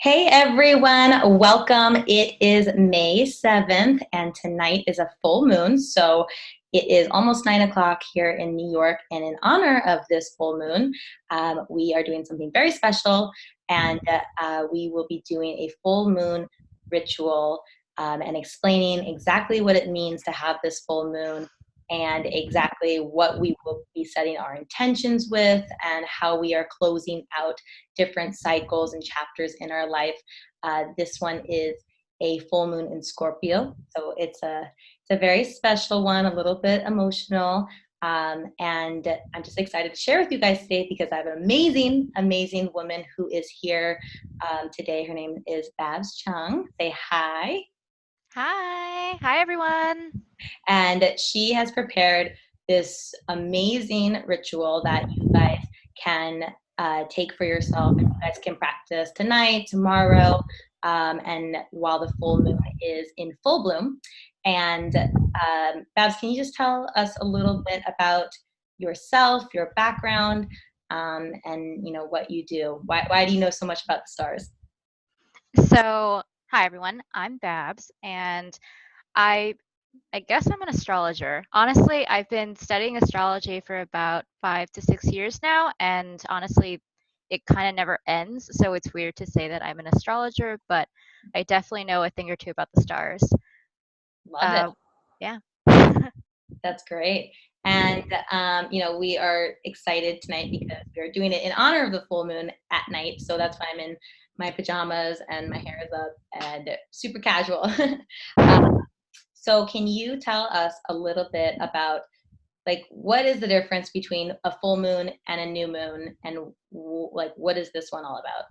Hey everyone, welcome. It is May 7th and tonight is a full moon. So it is almost 9 o'clock here in New York. And in honor of this full moon, we are doing something very special and we will be doing a full moon ritual and explaining exactly what it means to have this full moon and exactly what we will be setting our intentions with and how we are closing out different cycles and chapters in our life. This one is a full moon in Scorpio, so it's a very special one, a little bit emotional, and I'm just excited to share with you guys today because I have an amazing, amazing woman who is here today. Her name is Babs Cheung. Say hi. Hi. Hi, everyone. And she has prepared this amazing ritual that you guys can take for yourself. And you guys can practice tonight, tomorrow, and while the full moon is in full bloom. And Babs, can you just tell us a little bit about yourself, your background, and what you do? Why do you know so much about the stars? Hi, everyone. I'm Babs, and I I guess I'm an astrologer. Honestly, I've been studying astrology for about 5 to 6 years now, and honestly, it kind of never ends. So it's weird to say that I'm an astrologer, but I definitely know a thing or two about the stars. Love it. Uh, yeah. That's great. And, we are excited tonight because we're doing it in honor of the full moon at night. So that's why I'm in my pajamas and my hair is up and super casual. uh, so can you tell us a little bit about like what is the difference between a full moon and a new moon and like what is this one all about?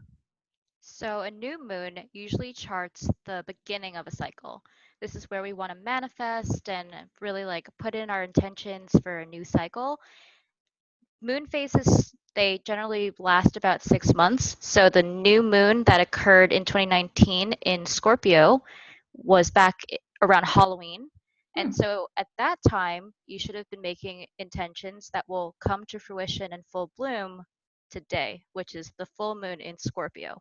So, a new moon usually charts the beginning of a cycle. This is where we want to manifest and really put in our intentions for a new cycle. Moon phases, they generally last about 6 months. So, the new moon that occurred in 2019 in Scorpio was back around Halloween. Hmm. And so, at that time, you should have been making intentions that will come to fruition and full bloom today, which is the full moon in Scorpio.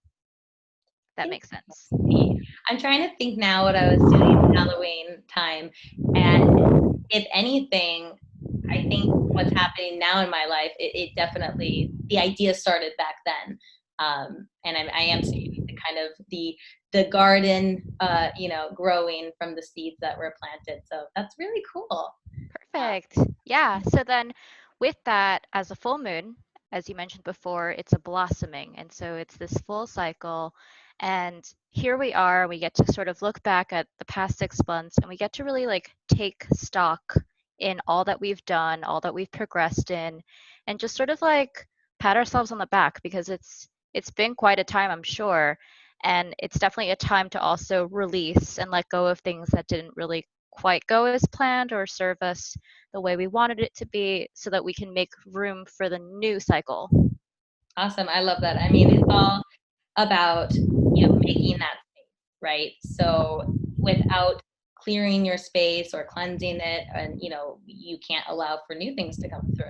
That makes sense. Interesting. I'm trying to think now what I was doing Halloween time, and if anything, I think what's happening now in my life, it definitely the idea started back then, and I am seeing the kind of the garden, growing from the seeds that were planted. So that's really cool. Perfect. Yeah. So then, with that, as a full moon, as you mentioned before, it's a blossoming. And so it's this full cycle. And here we are, we get to sort of look back at the past 6 months and we get to really take stock in all that we've done, all that we've progressed in, and just sort of pat ourselves on the back because it's been quite a time, I'm sure. And it's definitely a time to also release and let go of things that didn't really quite go as planned or serve us the way we wanted it to be so that we can make room for the new cycle. Awesome. I love that. I mean, it's all about, making that space, right? So without clearing your space or cleansing it, and, you can't allow for new things to come through.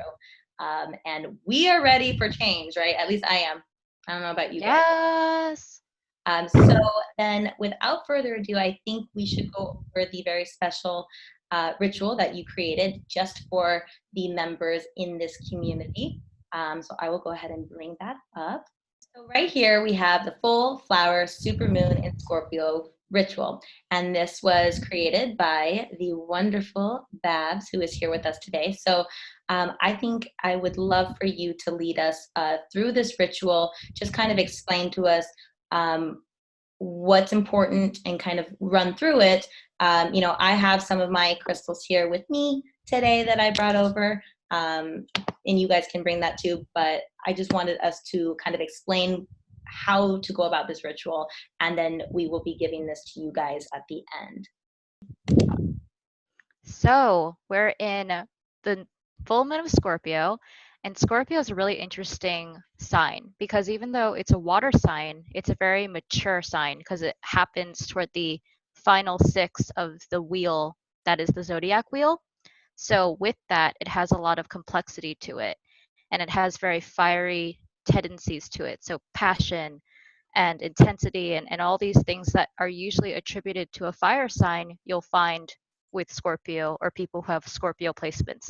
And we are ready for change, right? At least I am. I don't know about you guys. Yes. So then, without further ado, I think we should go over the very special ritual that you created just for the members in this community. So I will go ahead and bring that up. So right here we have the full flower supermoon in Scorpio ritual. And this was created by the wonderful Babs, who is here with us today. So I think I would love for you to lead us through this ritual, just kind of explain to us um, what's important and kind of run through it. I have some of my crystals here with me today that I brought over, and you guys can bring that too. But I just wanted us to kind of explain how to go about this ritual, and then we will be giving this to you guys at the end. So we're in the full moon of Scorpio, and Scorpio is a really interesting sign because even though it's a water sign, it's a very mature sign because it happens toward the final six of the wheel that is the zodiac wheel. So with that, it has a lot of complexity to it, and it has very fiery tendencies to it. So passion, and intensity and all these things that are usually attributed to a fire sign, you'll find with Scorpio or people who have Scorpio placements.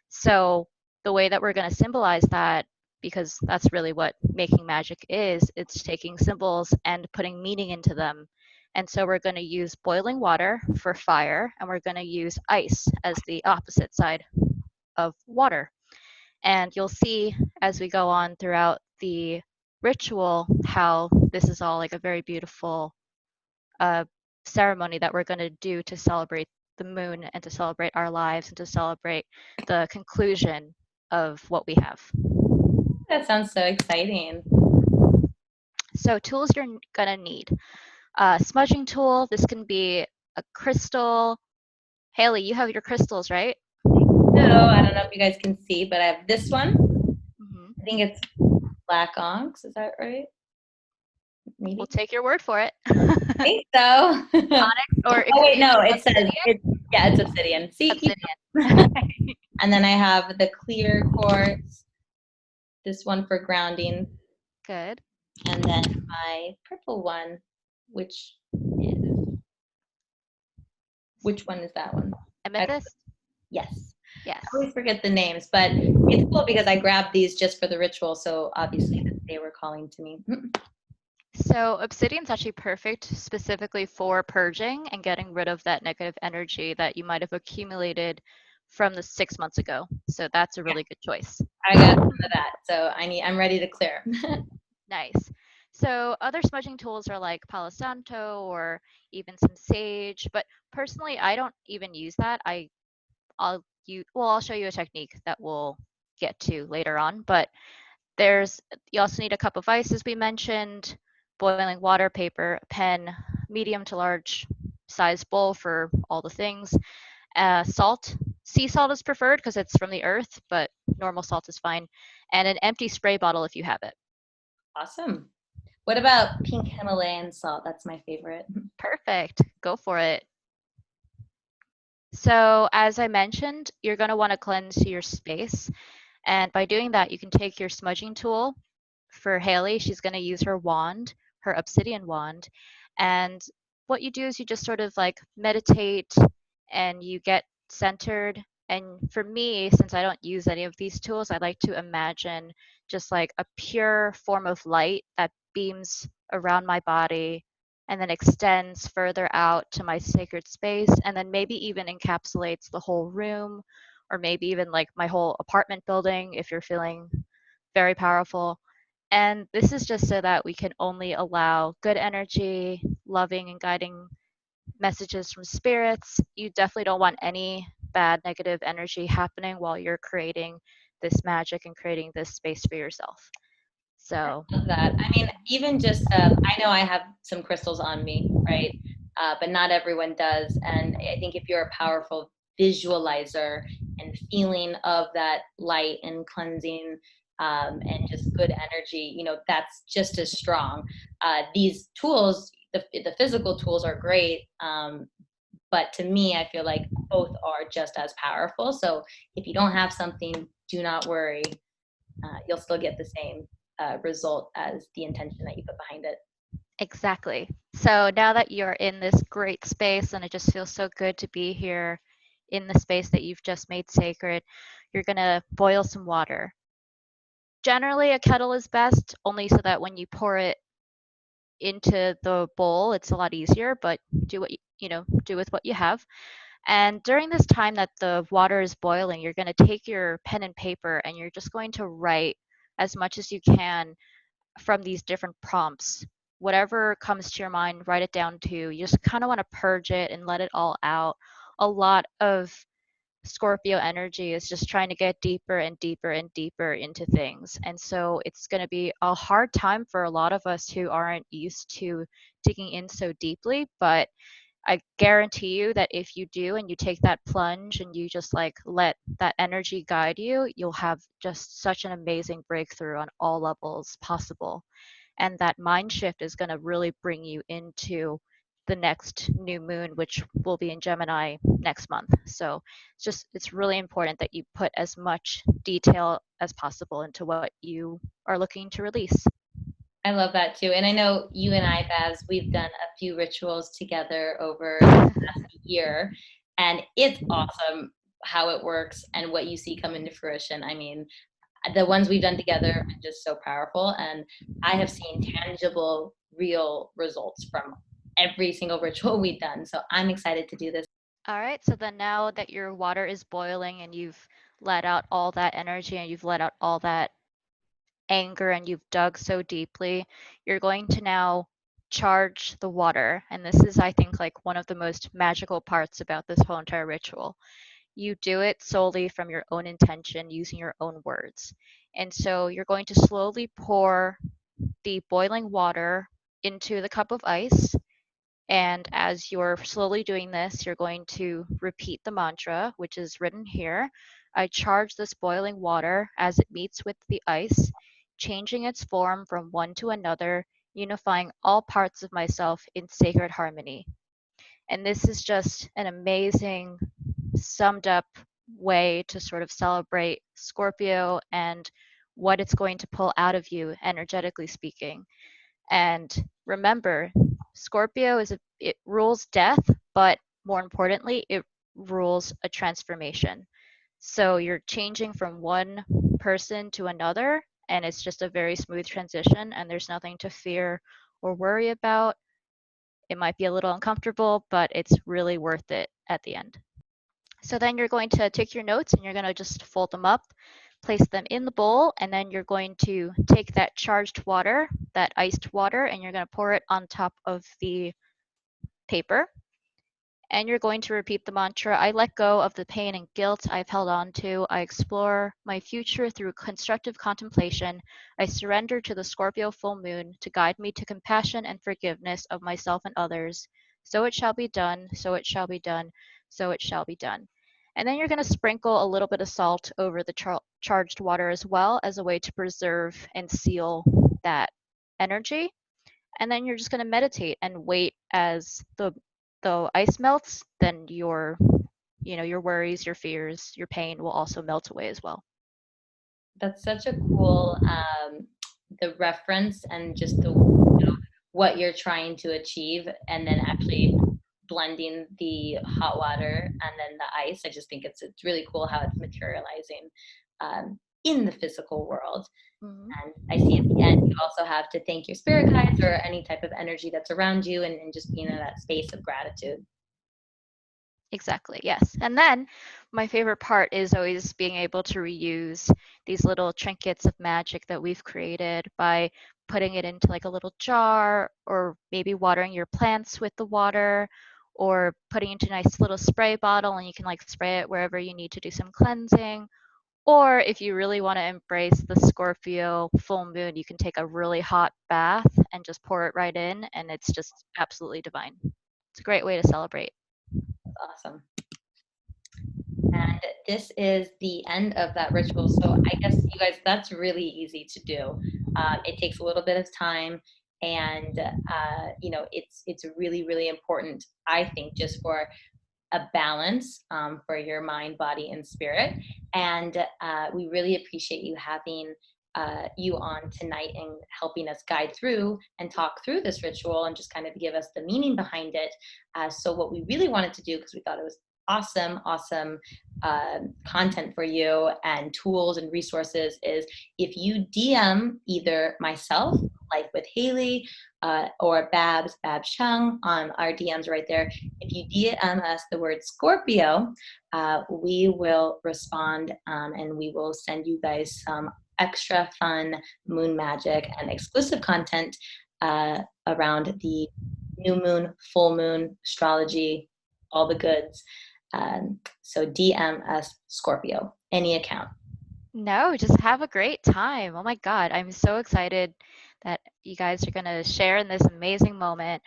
So the way that we're going to symbolize that, because that's really what making magic is, it's taking symbols and putting meaning into them. And so we're going to use boiling water for fire, and we're going to use ice as the opposite side of water. And you'll see as we go on throughout the ritual how this is all like a very beautiful uh, ceremony that we're going to do to celebrate the moon and to celebrate our lives and to celebrate the conclusion of what we have. That sounds so exciting. So, tools you're going to need smudging tool. This can be a crystal. Haley, you have your crystals, right? So I don't know if you guys can see, but I have this one. Mm-hmm. I think it's black onyx. Is that right? Maybe. We'll take your word for it. I think so. Onyx, or it Oh could wait, be no, it says obsidian. it's obsidian. See, Obsidian. and then I have the clear quartz. This one for grounding, Good. and then my purple one, which is which one is that one? Amethyst? Yes. Yes. I always forget the names, but it's cool because I grabbed these just for the ritual, so obviously they were calling to me. So obsidian's actually perfect specifically for purging and getting rid of that negative energy that you might have accumulated from the 6 months ago. So that's a really good choice. I got some of that, so I'm ready to clear. Nice. So other smudging tools are like Palo Santo or even some sage, but personally I don't even use that. I'll show you a technique that we'll get to later on, but you also need a cup of ice, as we mentioned, boiling water, paper, pen, medium to large size bowl for all the things. Salt, sea salt is preferred because it's from the earth, but normal salt is fine. And an empty spray bottle if you have it. Awesome. What about pink Himalayan salt? That's my favorite. Perfect. Go for it. So, as I mentioned, you're going to want to cleanse your space. And by doing that, you can take your smudging tool. For Haley, she's going to use her wand, her obsidian wand. And what you do is you just sort of like meditate and you get centered. And for me, since I don't use any of these tools, I like to imagine just like a pure form of light that beams around my body and then extends further out to my sacred space and then maybe even encapsulates the whole room or maybe even like my whole apartment building if you're feeling very powerful. And this is just so that we can only allow good energy, loving and guiding messages from spirits. You definitely don't want any bad negative energy happening while you're creating this magic and creating this space for yourself. So, Love that. I mean, even just I know I have some crystals on me, right? But not everyone does. And I think if you're a powerful visualizer and feeling of that light and cleansing and just good energy, that's just as strong. These tools, the physical tools are great. But to me, I feel like both are just as powerful. So if you don't have something, do not worry. You'll still get the same result as the intention that you put behind it. exactly. So now that you're in this great space, and it just feels so good to be here in the space that you've just made sacred, you're going to boil some water. Generally, a kettle is best, only so that when you pour it into the bowl, it's a lot easier, but do what do with what you have. And during this time that the water is boiling, you're going to take your pen and paper and you're just going to write as much as you can from these different prompts. Whatever comes to your mind, write it down too. You just kind of want to purge it and let it all out. A lot of Scorpio energy is just trying to get deeper and deeper and deeper into things. And so it's going to be a hard time for a lot of us who aren't used to digging in so deeply. But I guarantee you that if you do and you take that plunge and you just like let that energy guide you, you'll have just such an amazing breakthrough on all levels possible. And that mind shift is going to really bring you into the next new moon, which will be in Gemini next month. So it's really important that you put as much detail as possible into what you are looking to release. I love that too. And I know you and I, Babs, we've done a few rituals together over the past year, and it's awesome how it works and what you see come into fruition. I mean, the ones we've done together are just so powerful, and I have seen tangible, real results from every single ritual we've done. So I'm excited to do this. All right, so then now that your water is boiling and you've let out all that energy and you've let out all that anger and you've dug so deeply, you're going to now charge the water. And this is, I think, like one of the most magical parts about this whole entire ritual. You do it solely from your own intention, using your own words. And so you're going to slowly pour the boiling water into the cup of ice. And as you're slowly doing this, you're going to repeat the mantra, which is written here. I charge this boiling water as it meets with the ice, changing its form from one to another, unifying all parts of myself in sacred harmony. And this is just an amazing, summed up way to sort of celebrate Scorpio and what it's going to pull out of you, energetically speaking. And remember, Scorpio it rules death, but more importantly, it rules a transformation. So you're changing from one person to another, and it's just a very smooth transition, and there's nothing to fear or worry about. It might be a little uncomfortable, but it's really worth it at the end. So then you're going to take your notes and you're going to just fold them up, place them in the bowl, and then you're going to take that charged water, that iced water, and you're going to pour it on top of the paper. And you're going to repeat the mantra, I let go of the pain and guilt I've held on to. I explore my future through constructive contemplation. I surrender to the Scorpio full moon to guide me to compassion and forgiveness of myself and others. So it shall be done, so it shall be done, so it shall be done. And then you're going to sprinkle a little bit of salt over the charged water as well as a way to preserve and seal that energy. And then you're just going to meditate and wait as the ice melts, then your worries, your fears, your pain will also melt away as well. That's such a cool the reference and just the what you're trying to achieve, and then actually blending the hot water and then the ice. I just think it's really cool how it's materializing in the physical world. Hmm. And I see at the end, you also have to thank your spirit guides or any type of energy that's around you, and just being in that space of gratitude. Exactly, yes. And then my favorite part is always being able to reuse these little trinkets of magic that we've created by putting it into like a little jar, or maybe watering your plants with the water, or putting it into a nice little spray bottle and you can like spray it wherever you need to do some cleansing. Or if you really want to embrace the Scorpio full moon, you can take a really hot bath and just pour it right in, and it's just absolutely divine. It's a great way to celebrate. That's awesome. And this is the end of that ritual. So I guess you guys, that's really easy to do. It takes a little bit of time, and it's really really important. I think just for a balance for your mind, body, and spirit. And we really appreciate you having you on tonight and helping us guide through and talk through this ritual and just kind of give us the meaning behind it. So, what we really wanted to do, because we thought it was awesome content for you and tools and resources, is if you DM either myself, Life with Haley, or Babs Cheung on our DMs right there. If you DM us the word Scorpio, we will respond, and we will send you guys some extra fun moon magic and exclusive content around the new moon, full moon, astrology, all the goods. So DM us Scorpio, any account. No, just have a great time. Oh my God, I'm so excited that you guys are going to share in this amazing moment.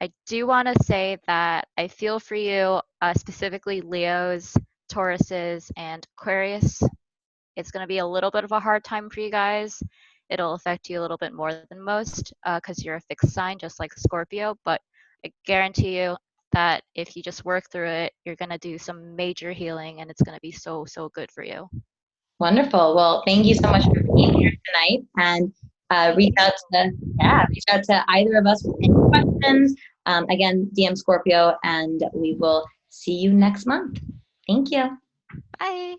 I do want to say that I feel for you, specifically Leos, Tauruses, and Aquarius. It's going to be a little bit of a hard time for you guys. It'll affect you a little bit more than most because you're a fixed sign, just like Scorpio. But I guarantee you that if you just work through it, you're going to do some major healing and it's going to be so, so good for you. Wonderful. Well, thank you so much for being here tonight. And Reach Thank out you. to either of us with any questions. Again, DM Scorpio, and we will see you next month. Thank you. Bye.